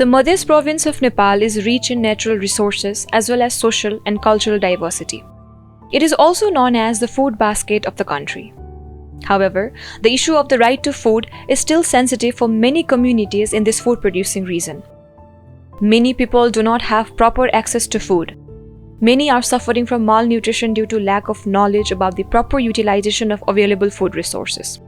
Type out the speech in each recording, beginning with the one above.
The Madhya province of Nepal is rich in natural resources as well as social and cultural diversity. It is also known as the food basket of the country. However, the issue of the right to food is still sensitive for many communities in this food-producing region. Many people do not have proper access to food. Many are suffering from malnutrition due to lack of knowledge about the proper utilization of available food resources.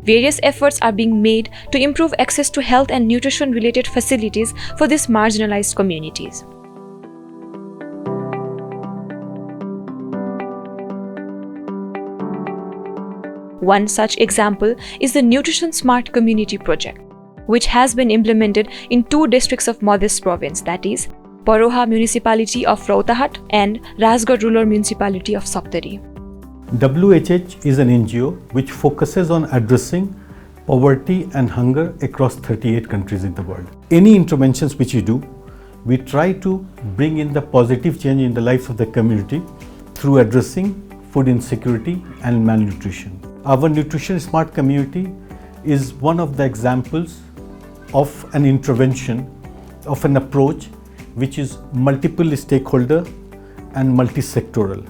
Various efforts are being made to improve access to health and nutrition-related facilities for these marginalized communities. One such example is the Nutrition Smart Community Project, which has been implemented in 2 districts of Madhya province, that is, Paroha Municipality of Rautahat and Rajgarh Rural Municipality of Saptari. WHH is an NGO which focuses on addressing poverty and hunger across 38 countries in the world. Any interventions which we do, we try to bring in the positive change in the lives of the community through addressing food insecurity and malnutrition. Our Nutrition Smart Community is one of the examples of an intervention, of an approach which is multiple stakeholder and multi-sectoral,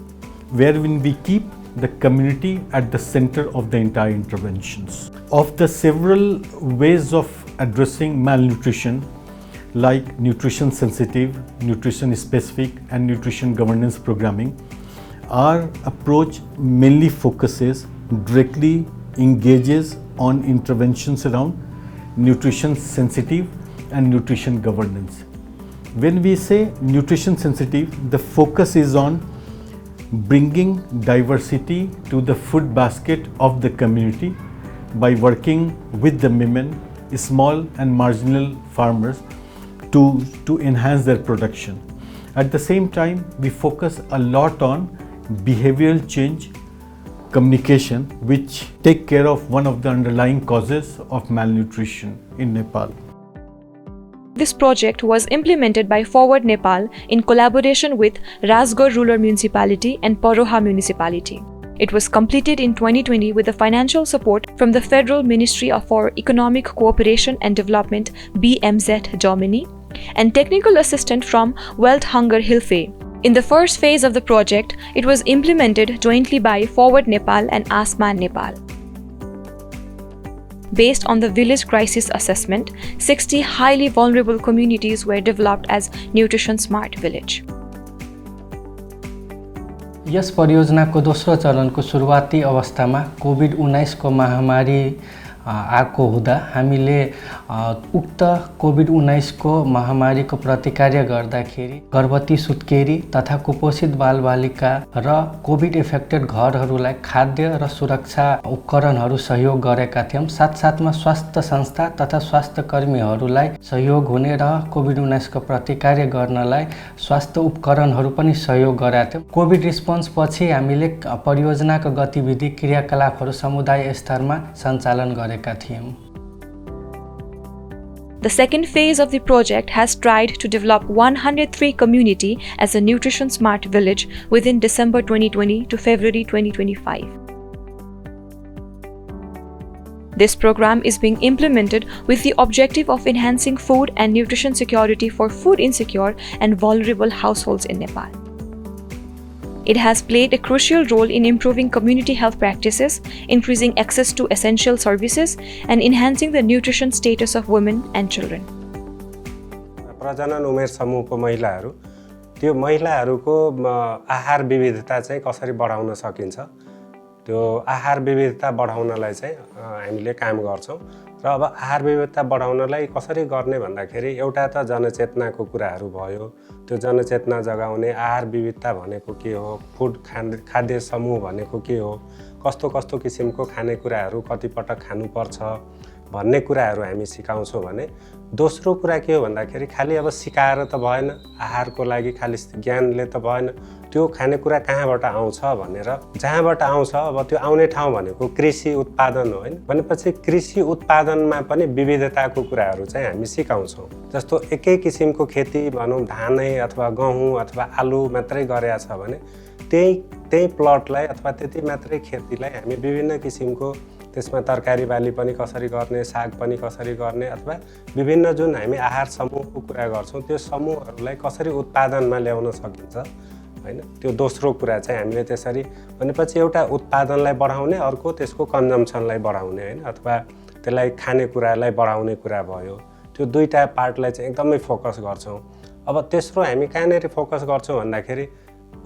wherein we keep the community at the center of the entire interventions. Of the several ways of addressing malnutrition, like nutrition sensitive, nutrition specific and nutrition governance programming, our approach mainly focuses, directly engages on interventions around nutrition sensitive and nutrition governance. When we say nutrition sensitive, the focus is on bringing diversity to the food basket of the community by working with the women, small and marginal farmers to enhance their production. At the same time, we focus a lot on behavioral change, communication, which take care of one of the underlying causes of malnutrition in Nepal. This project was implemented by Forward Nepal in collaboration with Rajgarh Rural Municipality and Paroha Municipality. It was completed in 2020 with the financial support from the Federal Ministry for Economic Cooperation and Development BMZ Germany and technical assistance from Welthungerhilfe. In the first phase of the project, it was implemented jointly by Forward Nepal and ASMAN Nepal. Based on the village crisis assessment, 60 highly vulnerable communities were developed as Nutrition Smart Village. यस परियोजनाको दोस्रो चरणको सुरुवाती अवस्थामा COVID-19 को महामारी आएको हुँदा हामीले उक्त कोभिड-19 को महामारीको प्रतिकार गर्दाखेरि गर्भवती सुत्केरी तथा कुपोषित बालबालिका र कोभिड इफेक्टेड घरहरूलाई खाद्य र सुरक्षा उपकरणहरू सहयोग गरेका थियौं। साथसाथमा स्वास्थ्य संस्था तथा स्वास्थ्य कर्मीहरूलाई सहयोग हुने र कोभिड-19 को प्रतिकार गर्नलाई स्वास्थ्य उपकरणहरू पनि सहयोग गरेका थियौं। कोभिड रिस्पोन्स पछि हामीले परियोजनाको गतिविधि क्रियाकलापहरू समुदाय स्तरमा सञ्चालन गरेका थियौं। The second phase of the project has tried to develop 103 community as a Nutrition Smart Village within December 2020 to February 2025. This program is being implemented with the objective of enhancing food and nutrition security for food insecure and vulnerable households in Nepal. It has played a crucial role in improving community health practices, increasing access to essential services, and enhancing the nutrition status of women and children. प्रजनन उमेर समूहको महिलाहरू त्यो महिलाहरूको आहार विविधता चाहिँ कसरी बढाउन सकिन्छ त्यो आहार विविधता बढाउनलाई चाहिँ हामीले काम गर्छौं र अब आहार विविधता बढाउनलाई कसरी गर्ने भन्दाखेरि एउटा त जनचेतनाको कुराहरू भयो त्यो जनचेतना जगाउने आहार विविधता भनेको के हो फुड खाद्य समूह भनेको के हो कस्तो कस्तो किसिमको खानेकुराहरू कति पटक खानुपर्छ भन्ने कुराहरू हामी सिकाउँछौं भने दोस्रो कुरा के हो भन्दाखेरि खाली अब सिकाएर त भएन आहारको लागि खाली ज्ञानले त भएन त्यो खानेकुरा कहाँबाट आउँछ भनेर जहाँबाट आउँछ अब त्यो आउने ठाउँ भनेको कृषि उत्पादन हो हैन भनेपछि कृषि उत्पादनमा पनि विविधताको कुराहरू चाहिँ हामी सिकाउँछौं जस्तो एकै किसिमको खेती भनौं धानै अथवा गहुँ अथवा आलु मात्रै गरेया छ भने त्यही प्लटलाई अथवा त्यति मात्रै खेतीलाई हामी विभिन्न किसिमको त्यसमा तरकारी बाली पनि कसरी गर्ने, साग पनि कसरी गर्ने, अथवा विभिन्न जुन हामी आहार समूहको कुरा गर्छौँ त्यो समूहहरूलाई कसरी उत्पादनमा ल्याउन सकिन्छ हैन। त्यो दोस्रो कुरा चाहिँ हामीले त्यसरी भनेपछि एउटा उत्पादनलाई बढाउने, अर्को त्यसको कन्जम्सनलाई बढाउने हैन, अथवा त्यसलाई खानेकुरालाई बढाउने कुरा भयो। त्यो दुईटा पार्टलाई चाहिँ एकदमै फोकस गर्छौँ। अब तेस्रो हामी कहाँनिर फोकस गर्छौँ भन्दाखेरि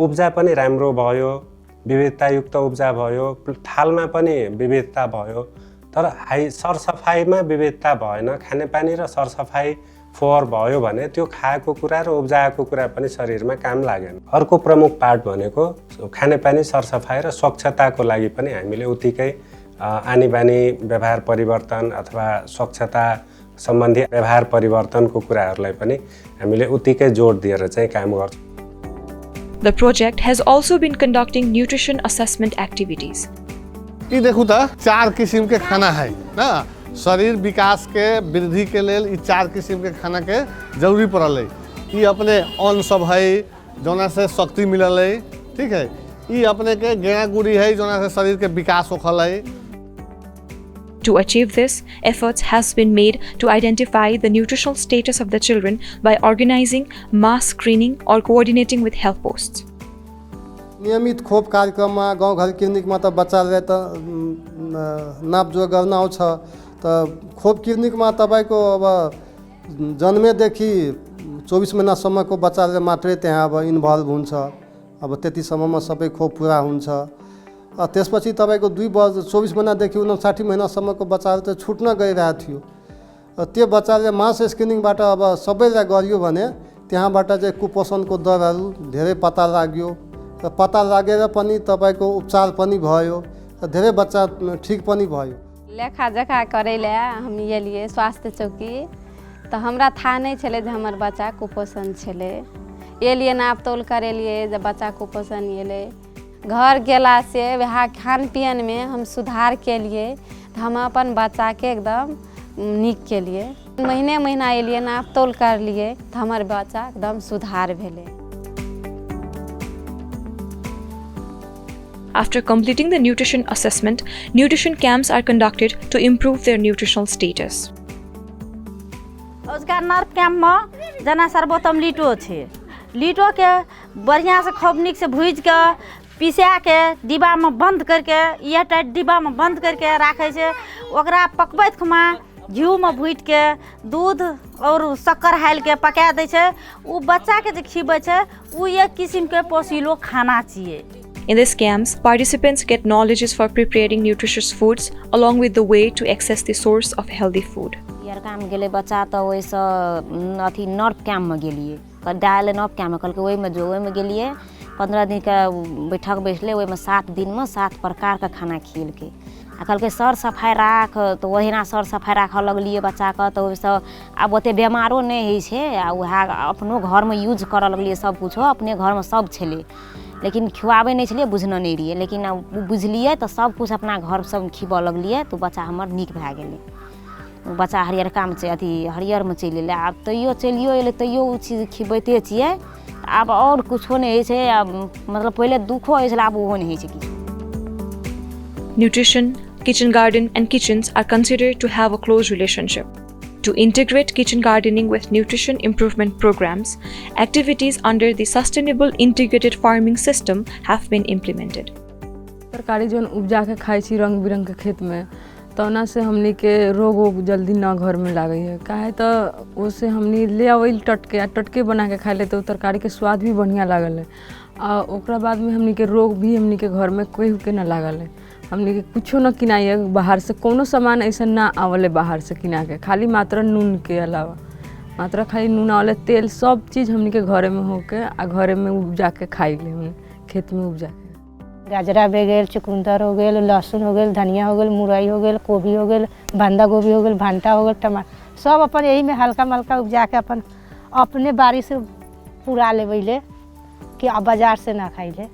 उब्जा पनि राम्रो भयो, विविधतायुक्त उब्जा भयो, थालमा पनि विविधता भयो, तर सरसफाइमा विविधता भएन। खानेपानी र सरसफाइ फोहोर भयो भने त्यो खाएको कुरा र उब्जाएको कुरा पनि शरीरमा काम लागेन। अर्को प्रमुख पार्ट भनेको खानेपानी सरसफाइ र स्वच्छताको लागि पनि हामीले उत्तिकै आनीबानी व्यवहार परिवर्तन अथवा स्वच्छता सम्बन्धी व्यवहार परिवर्तनको कुराहरूलाई पनि हामीले उत्तिकै जोड दिएर चाहिँ काम गर्छौँ। The project has also been conducting nutrition assessment activities. ये देखू तो 4 किस्म के खाना है ना, शरीर विकास के वृद्धि के लिए ये 4 किस्म के खाना के जरूरी पड़ल है। ये अपने अन्न सब है जोना से शक्ति मिलल है, ठीक है। ये अपने के गेना गुड़ी है जोना से शरीर के विकास होखल है। To achieve this, efforts has been made to identify the nutritional status of the children by organizing mass screening or coordinating with health posts. नियमित खोप कार्यक्रममा गाउँघर क्लिनिकमा त बच्चाले त नापजोख गर्न आउँछ। त खोप क्लिनिकमा तपाईको अब जन्मेदेखि 24 महिनासम्मको बच्चाले मात्रै त्यहाँ अब इन्भल्भ हुन्छ। अब त्यतिसम्ममा सबै खोप पुरा हुन्छ। त्यसपछि तपाईको 24 महिनादेखि 59 महिनासम्मको बच्चाहरू त छुट्न गइरहेको थियो। त्यो बच्चाले मास स्क्रिनिङबाट अब सबैलाई गरियो भने त्यहाँबाट चाहिँ कुपोषणको दरहरू धेरै पत्ता लाग्यो। र पत्ता लागेर पनि तपाईको उपचार पनि भयो, धेरै बच्चा ठीक पनि भयो। लेखा जखा करैले हम ये लिए स्वास्थ्य चौकी तो हमरा था नहीं छले जे हमर बच्चा कुपोषण छले। ये लिए नापतोल करे लिए जब बच्चा कुपोषण येले घर गेला से वह खान पियन में हम सुधार के लिए हम अपन बच्चा के एकदम नीक के लिए महीने महीना ये लिए नापतोल कर लिए तो हमारे बच्चा एकदम सुधार भेले। After completing the nutrition assessment, nutrition camps are conducted to improve their nutritional status. उसका नर्व कैम्प में जना सर्वोत्तम लीटो छे, लीटो के बढ़िया से खूब निक से भूज के पिसा के डिब्बा में बंद करके ये टाइट डिब्बा में बंद करके रखे छे। ओकरा पकबैत खुमा घी में भूज के दूध और शक्कर हाल के पका दे छे। उ बच्चा के जे खिबै छे उ एक किस्म के पोषिलो खाना चाहिए। In these camps, participants get knowledges for preparing nutritious foods along with the way to access the source of healthy food. यार काम गेले बच्चा तो वैसे अथी नर्व कैम्प में गेलिए, डायल नर्व कैम्प में कल के वही में जो वही में गेलिए 15 दिन का बैठक बैठले वही में 7 दिन में 7 प्रकार का खाना खिल के कल के सर सफाई राख तो वही ना सर सफाई राख लगलिए बच्चा का तो वैसे अब ओते बीमारो नहीं है वह अपनो घर में यूज कर लगलिए सब कुछ अपने घर में सब छले लेकिन खुआबे नहीं छलिए बुझना नहीं रहिए लेकिन बुझलिए तो सब कुछ अपना घर सब खिबऽ लगलिए तो बच्चा हमर नीक भए गेलै। बच्चा हरियर काम अथी हरियर में चलि एलै आब तैयो चलियो एलै तैयो उ चीज खिबैते छियै। आब और कुछो नहीं होइ छै, मतलब पहले दुखो होइ छलै आब ओहो नहीं होइ छै किछु। Nutrition, kitchen garden and kitchens are considered to have a close relationship. To integrate kitchen gardening with nutrition improvement programs, activities under the Sustainable Integrated Farming System have been implemented. तरकारी जो उपजा के खाई छी रंग बिरंग के खेत में तौना से हमनी के रोग वोग जल्दी ना घर में लागे है काहे तो उससे हमनी ले आवल टटके बना के खाई ले तो तरकारी के स्वाद भी बढ़िया लागल है आ ओकरा बाद में हमनी के रोग भी हमनी के घर में कोई के ना लागल है। हमनी के कुछो न किनाइए बाहर से कोनो सामान ऐसा ना आवले बाहर से किना के खाली मात्र नून के अलावा मात्र खाली नून आवले तेल सब चीज़ हमनी के घरे में होके आ घरे में उपजा के खाई ले हम खेत में उपजा के। गाजरा बे गेल, चुकंदर हो गेल, लहसुन हो गेल, धनिया हो गेल, मुरई हो गेल, गोभी हो गेल, बंधा गोभी हो गेल, भांटा हो गेल, टमाटर सब अपन यही में हल्का मल्का उपजा के अपन अपने बाड़ी से पूरा लेवैले कि अब बाजार से ना खाइले।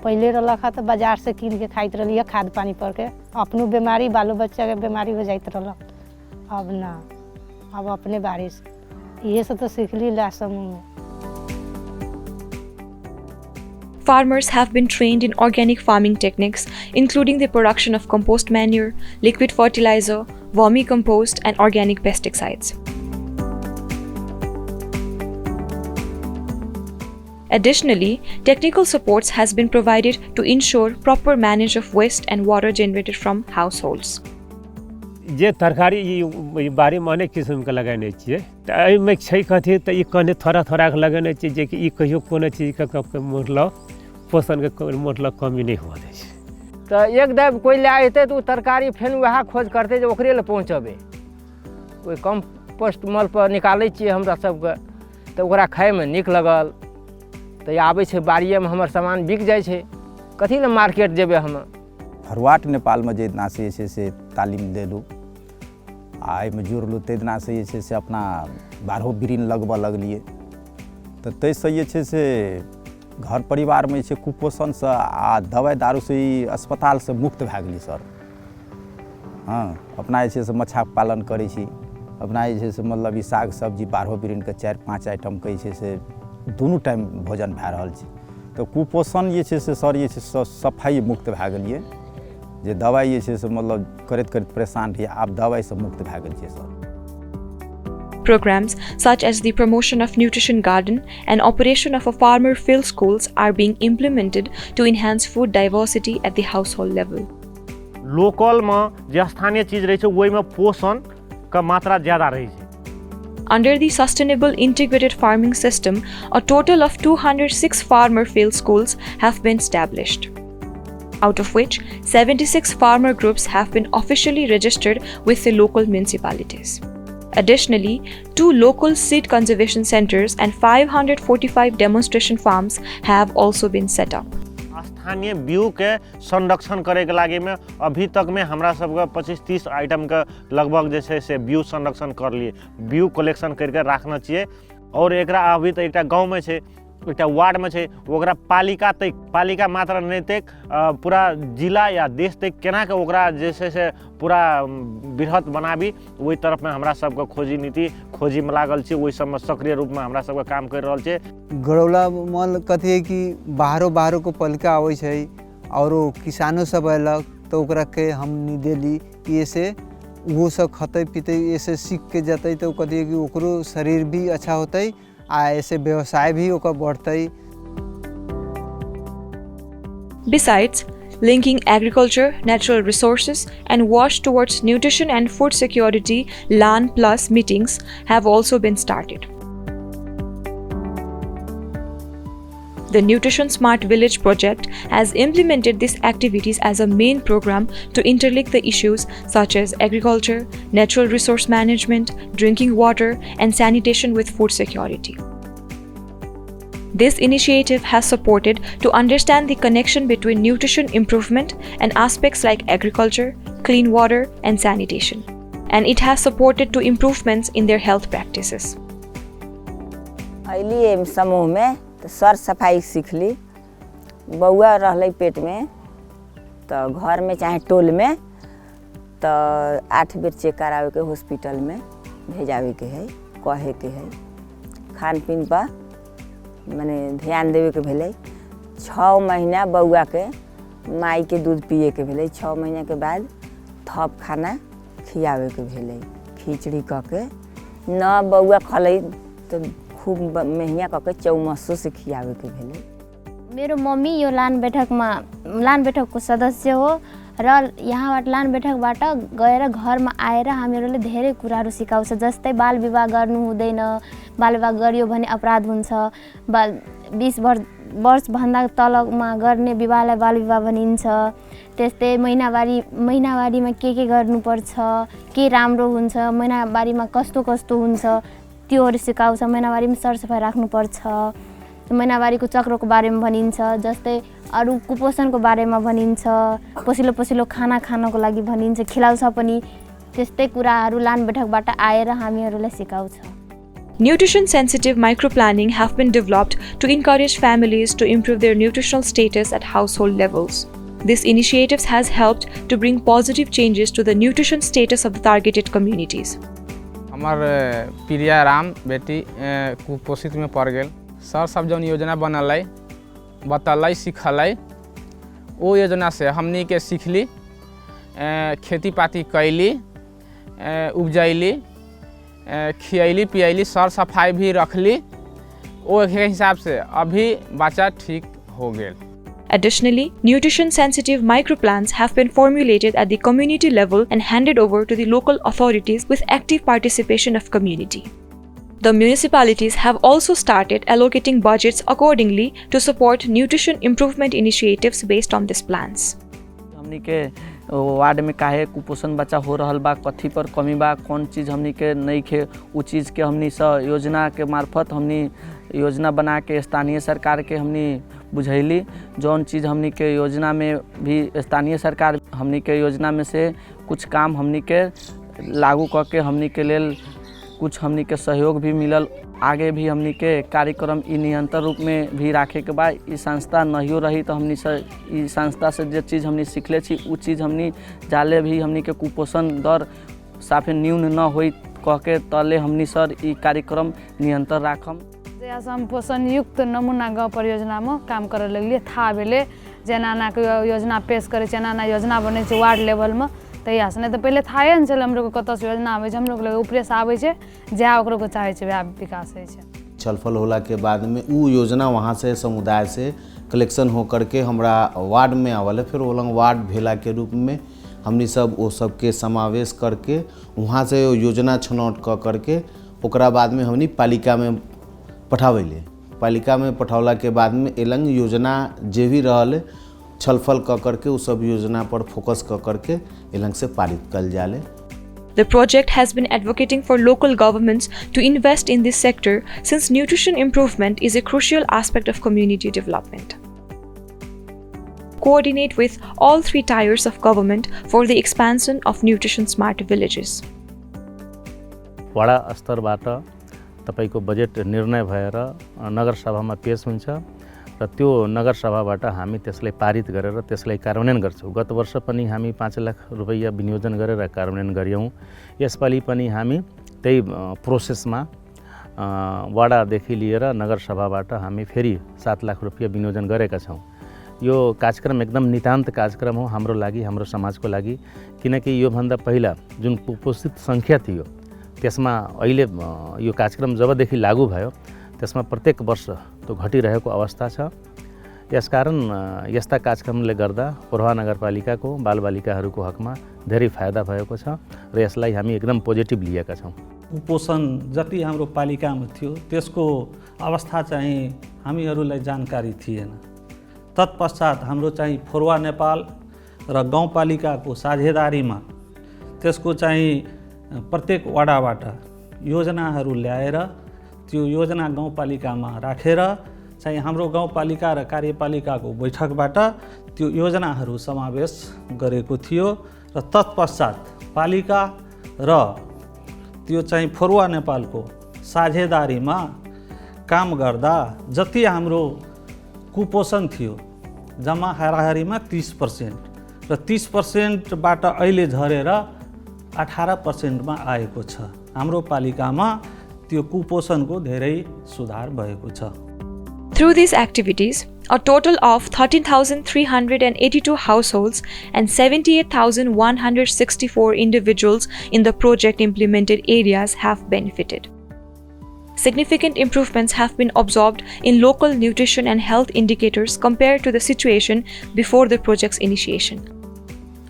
पहले रहा तो बाजार से कीन के खाइत रहिए खाद पानी पर के अपनों बीमारी बालो बच्चा के बीमारी हो जाइत रहा। अब ना अब अपने बाड़ी से ये सब तो सीख ली ला समूह में। Farmers have been trained in organic farming techniques, including the production of compost manure, liquid fertilizer, vermicompost, and organic pesticides. Additionally, technical supports has been provided to ensure proper management of waste and water generated from households. जे तरकारी ई बारी में अनेक किस्म के लगाने छिए त एहि में छै कथि त ई कने थोड़ा थोड़ा के लगाने छिए जे कि ई कहियो कोनो चीज के मतलब पोषण के मतलब कमी नहीं हुआ दै छै त एक दाब कोई ले आते तो तरकारी फेन वह खोज करते जे ओकरे ले पहुंचबे ओइ कंपोस्ट मल पर निकालै छिए हमरा सब के त ओकरा खाय में नीक लगल त आबै छै बाड़िए में हमर सामान बिक जाइ छै कथि ले मार्केट जेबे हम फरवाट नेपाल में जेतना से तालीम देलू आ में जुड़लू तेतना से अपना 12 बिरिन लगबऽ लगलिए तो तैसे से घर परिवार में कुपोषण से आ दवाई दारू से अस्पताल से मुक्त भए गेली सर। हाँ अपना से मछली पालन करै छी अपना से मतलब ई साग सब्जी 12 बिरिन के 4-5 आइटम के से दोनों टाइम भोजन भए रहल छै तो कुपोषण से सर सफाई मुक्त भए गेलिए जे दवाई से मतलब करैत परेशान रहिए आब दवाई से मुक्त भए गेल छै sir. Programs such as the promotion of nutrition garden and operation of a farmer field schools are being implemented to enhance food diversity at the household level. Local में जे स्थानीय चीज रहे छै ओइ में पोषण का मात्रा ज्यादा रहे छै। Under the Sustainable Integrated Farming System, a total of 206 farmer field schools have been established, out of which 76 farmer groups have been officially registered with the local municipalities. Additionally, 2 local seed conservation centers and 545 demonstration farms have also been set up. स्थानीय बीउ के संरक्षण करे के लागे में अभी तक में हमरा सब के 25-30 आइटम के लगभग जैसे से बीउ संरक्षण कर लिए बीउ कलेक्शन करके रखना चाहिए और एकरा अभी तक एकटा गांव में छे एकटा वार्ड में छे ओकरा पालिका मात्र नहीं तक पूरा जिला या देश तक केना के ओकरा जैसे से पूरा बृहत बनाबी ओई तरफ में हमरा सब के खोजी में लागल छे ओई सब में सक्रिय रूप में हमरा सब के काम कर रहल छे। गरौला मल कथी है कि बाहरों को पलिका आवे छै और किसानों सब अलग तो ओकरा के हमनी देली ये से वो सब खते पीते ऐसे सीख के जतई तो कथी है कि ओकरो शरीर भी अच्छा होतई आ ऐसे व्यवसाय भी ओकर बढ़तई। Besides, linking agriculture, natural resources, and WASH towards nutrition and food security LAN Plus meetings have also been started. The Nutrition Smart Village project has implemented these activities as a main program to interlink the issues such as agriculture, natural resource management, drinking water, and sanitation with food security. This initiative has supported to understand the connection between nutrition improvement and aspects like agriculture, clean water, and sanitation, and it has supported to improvements in their health practices. अइली समूह में तो sir सफाई सीख ली बउआ रहले पेट में तो घर में चाहे टोल में तो 8 बेर चेक करावे के हॉस्पिटल में भेजावे के है कहे के है खान पीन पर माने ध्यान देवे के भेले 6 महीना बउआ के माई के दूध पिए के भेले 6 महीना के बाद थप खाना खियावे के भेले खिचड़ी क के न बउआ खले तो खूब महिया क के चौमसो से खियावे के भेले। मेरो मम्मी यो लान बैठक को सदस्य हो र यहाँबाट लान बैठकबाट गएर घरमा आएर हामीहरूले धेरै कुराहरू सिकाउँछ जस्तै बाल विवाह गर्नु हुँदैन बाल विवाह गरियो भने अपराध हुन्छ 20 वर्ष भन्दा तलमा गर्ने विवाहलाई बाल विवाह भनिन्छ त्यस्तै महिनावारीमा के गर्नुपर्छ के राम्रो हुन्छ महिनावारीमा कस्तो हुन्छ त्योहरू सिकाउँछ महिनावारीमा सरसफाइ राख्नुपर्छ महिनावारीको चक्रको बारेमा भनिन्छ जस्तै अरु कुपोषणको बारेमा भनिन्छ पसिलो खाना खानको लागि भनिन्छ खिलाउँछ पनि त्यस्तै कुराहरू लान बैठकबाट आएर हामीहरूलाई सिकाउँछ। Nutrition sensitive microplanning have been developed to encourage families to improve their nutritional status at household levels. This initiative has helped to bring positive changes to the nutrition status of the targeted communities. हमार प्रिया राम बेटी कुपोषित में पड़ गए sir सब जौन योजना बनल है बतलै सिखलै वो योजना से हमनी के सीखली खेती पाती कैली उपजैली खियैली पियैली सर सफाई भी रखली वो हिसाब से अभी बच्चा ठीक हो गेल। Additionally, nutrition-sensitive microplans have been formulated at the community level and handed over to the local authorities with active participation of community. The municipalities have also started allocating budgets accordingly to support nutrition improvement initiatives based on these plans. हमनी के ward में काहे कुपोषण बच्चा हो रहल बा, कथी पर कमी बा, कौन चीज़ हमनी के नहीं खे, उ चीज़ के हमनी योजना के मार्फत हमनी योजना बना के स्थानीय सरकार के हमनी बुझैली। जौन चीज़ हमनी के योजना में भी स्थानीय सरकार हमनी के योजना में से कुछ काम हमनी के लागू करके हमनी के लेल कुछ हमनी के सहयोग भी मिलल। आगे भी हमनी के कार्यक्रम निरंतर रूप में भी रखे के बाद ई संस्था नहीं रही तो हमनी से ई संस्था से जो चीज़ हमनी सीखले छी उ चीज़ हमनी जाले भी हमनी के कुपोषण दर साफे न्यून न होई कह के तले हमनी सर ई कार्यक्रम निरंतर राखम। आज हम पोषण युक्त नमूना गाँव परियोजना में काम करे लगलिए। था बेले जेना के योजना पेश करे जेना योजना बने वार्ड लेवल में तहिया से नहीं तो पहले था न चल हम लोग कत से योजना आवे हम लोग लगे ऊपरे से आवे जहाँ ओकरो को चाहे वह विकास है। छलफल होला के बाद में उ योजना वहाँ से समुदाय से कलेक्शन हो करके हमरा वार्ड में आवल, फिर वो लोग वार्ड भेला के रूप में हमनी सब वो सबके समावेश करके वहाँ से योजना छनौट कर करके ओकरा बाद में हमनी पालिका में पठावेले। पालिका में पठौला के बाद में एलंग योजना जे भी रहल छलफल कर करके उस सब योजना पर फोकस कर करके एलंग से पारित कल जाले। The project has been advocating for local governments to invest in this sector since nutrition improvement is a crucial aspect of community development. Coordinate with all 3 tiers of government for the expansion of nutrition smart villages. वडा स्तरबाट तपाईको budget निर्णय भएर नगर सभामा पेश हुन्छ र त्यो नगर सभाबाट हामी त्यसलाई पारित गरेर त्यसलाई कार्यान्वयन गर्छौं। गत वर्ष पनि हामी 5 लाख रुपैयाँ विनियोजन गरेर कार्यान्वयन गर्यौं। यसपालि पनि हामी त्यही प्रोसेसमा वडादेखि लिएर नगर सभाबाट हामी फेरि 7 लाख रुपैयाँ विनियोजन गरेका छौं। यो कार्यक्रम एकदम नितान्त कार्यक्रम हो हाम्रो लागि, हाम्रो समाजको लागि, किनकि यो भन्दा पहिला जुन कुपोषित संख्या थियो त्यसमा अहिले यो कार्यक्रम जबदेखि लागू भयो त्यसमा प्रत्येक वर्ष त्यो घटिरहेको अवस्था छ। यसकारण यस्ता कार्यक्रमले गर्दा पोरहा नगरपालिकाको बालबालिकाहरूको हकमा धेरै फाइदा भएको छ र यसलाई हामी एकदम पोजिटिभ लिएका छौं। कुपोषण जति हाम्रो पालिकामा थियो त्यसको अवस्था चाहिँ हामीहरूलाई जानकारी थिएन। तत्पश्चात हाम्रो चाहिँ फोरवा नेपाल र गाउँपालिकाको साझेदारीमा त्यसको चाहिँ प्रत्येक वडाबाट योजनाहरू ल्याएर त्यो योजना गाउँपालिकामा राखेर चाहिँ हाम्रो गाउँपालिका र कार्यपालिकाको बैठकबाट त्यो योजनाहरू समावेश गरेको थियो र तत्पश्चात पालिका र त्यो चाहिँ फोरवा नेपालको साझेदारीमा काम गर्दा जति हाम्रो कुपोषण थियो जम्मा हाराहारीमा 30% र 30%बाट अहिले झरेर 18%मा आएको छ। हाम्रो पालिकामा त्यो कुपोषणको धेरै सुधार भएको छ। Through these activities, a total of 13,382 households and 78,164 individuals in the project implemented areas have benefited. Significant improvements have been observed in local nutrition and health indicators compared to the situation before the project's initiation.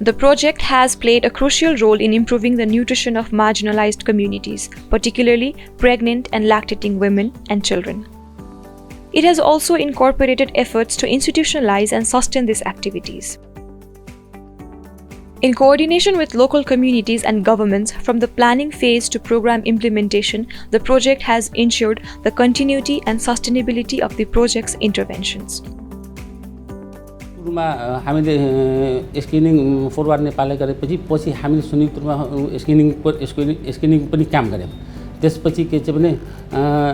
The project has played a crucial role in improving the nutrition of marginalized communities, particularly pregnant and lactating women and children. It has also incorporated efforts to institutionalize and sustain these activities. In coordination with local communities and governments, from the planning phase to program implementation, the project has ensured the continuity and sustainability of the project's interventions. सुरुमा हामीले screening forward नेपालले गरेपछि पछि हामीले संयुक्त रूपमा screening पनि काम गर्यौं। त्यसपछि के चाहिँ भने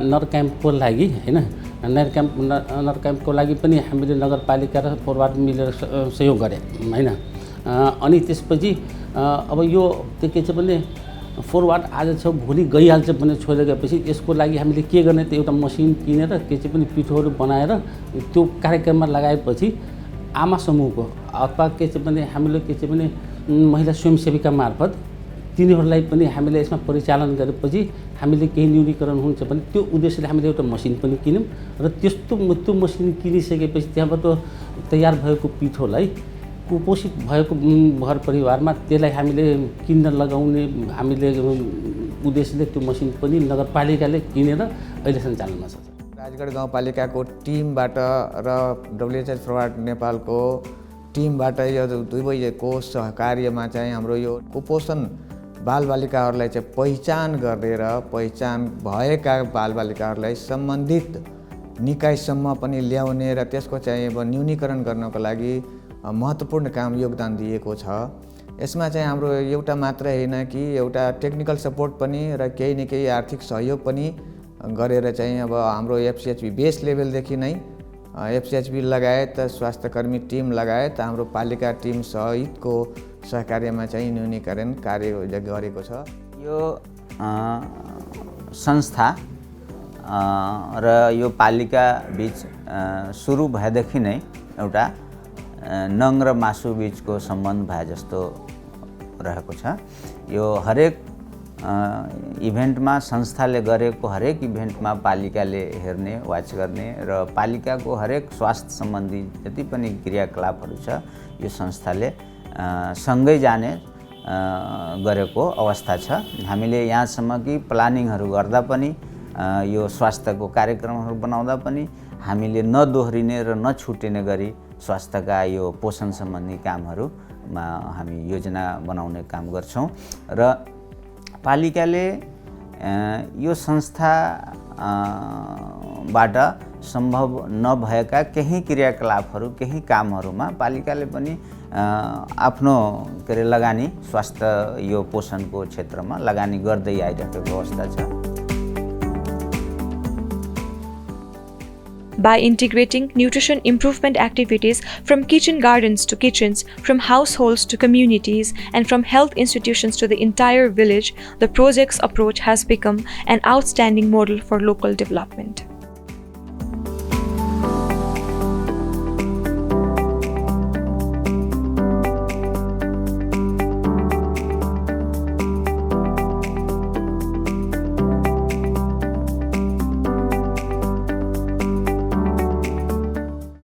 नर क्याम्पको लागि हैन नर क्याम्पको लागि पनि हामीले नगरपालिका र फरवार्ड मिलेर सहयोग गरे हैन। अनि त्यसपछि अब यो के चाहिँ भने फरवार्ड आज छ भोलि गइहाल्छ भन्ने छोडेर गएपछि यसको लागि हामीले के गर्ने त एउटा मसिन किनेर के चाहिँ पनि पिठोहरू बनाएर त्यो कार्यक्रममा लगाएपछि आमा समूहको अथवा के चाहिँ पनि हामीले के चाहिँ पनि महिला स्वयंसेविका मार्फत तिनीहरूलाई पनि हामीले यसमा परिचालन गरेपछि हामीले केही न्यूनीकरण हुन्छ भने त्यो उद्देश्यले हामीले एउटा मसिन पनि किन्यौँ र त्यो मसिन किनिसकेपछि त्यहाँबाट तयार भएको पिठोलाई कुपोषित भएको घर परिवारमा त्यसलाई हामीले किन्न लगाउने हामीले उद्देश्यले त्यो मसिन पनि नगरपालिकाले किनेर अहिले सञ्चालनमा छ। राजगढ गाउँपालिकाको टिमबाट र WHS फरवार्ड नेपालको टिमबाट यो दुवैको सहकार्यमा चाहिँ हाम्रो यो कुपोषण बालबालिकाहरूलाई चाहिँ पहिचान गरेर पहिचान भएका बालबालिकाहरूलाई सम्बन्धित निकायसम्म पनि ल्याउने र त्यसको चाहिँ अब न्यूनीकरण गर्नको लागि महत्त्वपूर्ण काम योगदान दिएको छ। यसमा चाहिँ हाम्रो एउटा मात्र होइन कि एउटा टेक्निकल सपोर्ट पनि र केही न केही आर्थिक सहयोग पनि गरेर चाहिँ अब हाम्रो FCHB बेस लेभलदेखि नै FCHB लगायत स्वास्थ्यकर्मी टिम लगायत हाम्रो पालिका टिम सहितको सहकार्यमा चाहिँ न्यूनीकरण कार्य गरेको छ। यो संस्था र यो पालिका बिच सुरु भएदेखि नै एउटा नङ र मासु बिचको सम्बन्ध भए जस्तो रहेको छ। यो हरेक इभेन्टमा संस्थाले गरेको हरेक इभेन्टमा पालिकाले हेर्ने वाच गर्ने र पालिकाको हरेक स्वास्थ्य सम्बन्धी जति पनि क्रियाकलापहरू छ यो संस्थाले सँगै जाने गरेको अवस्था छ। हामीले यहाँसम्म कि प्लानिङहरू गर्दा पनि यो स्वास्थ्यको कार्यक्रमहरू बनाउँदा पनि हामीले नदोहोरिने र नछुटिने गरी स्वास्थ्यका यो पोषण सम्बन्धी कामहरूमा हामी योजना बनाउने काम गर्छौँ र पालिकाले यो संस्थाबाट सम्भव नभएका केही क्रियाकलापहरू केही कामहरूमा पालिकाले पनि आफ्नो के अरे लगानी स्वास्थ्य यो पोषणको क्षेत्रमा लगानी गर्दै आइरहेको अवस्था छ। By integrating nutrition improvement activities from kitchen gardens to kitchens, from households to communities, and from health institutions to the entire village, the project's approach has become an outstanding model for local development.